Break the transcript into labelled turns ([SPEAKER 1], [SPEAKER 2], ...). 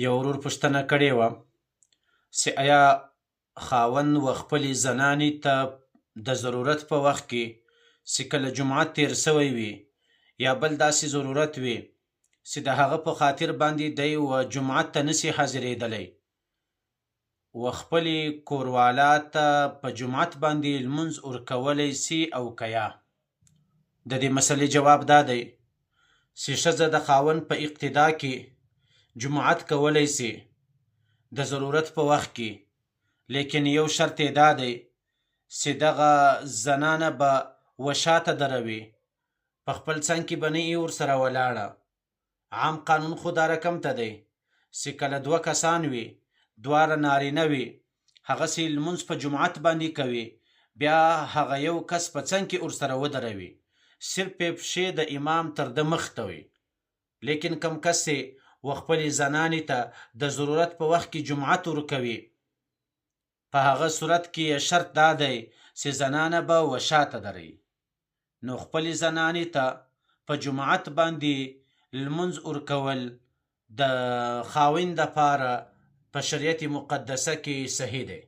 [SPEAKER 1] یو ورور پوښتنه کړې وه چې آیا خاوند و خپلې زنانې ته د ضرورت په وخت کې چې کله جمعه تیر سوی وي یا بل داسې ضرورت وي چې د هغه په خاطر باندې دی و جمعه ته نشي حاضرېدلی و خپلې کوروالا ته په جمعت باندې لمونځ ورکولی سي او که یا؟ د دې مسلې جواب دا دی چې ښځه د خاوند په اقتدا کې جمعت کولی سي د ضرورت په وخت کې، لیکن یو شرط یې دا دی چې دغه زنانه به وشاته دروي، په خپل څنګ کې به نه یې ورسره ولاړه. عام قانون خو دا رقم ته دی چې کله دوه کسان وي، دواړه نارینه وي، هغسې لمونځ په جمعت باندې کوي، بیا هغه یو کس په څنګ کې ورسره ودروي، صرف یې پښې د امام تر ده مخ ته وي. لیکن کم کس چې و خپلې زنانې ته د ضرورت په وخت کې جمعت ورکوي، په هغه صورت کې شرط دا دی چې زنانه به وشاته دروي، نو خپلې زنانې ته په جمعت باندې لمونځ ورکول د خاوند دپاره په شریعت مقدسه کې صحیح دی.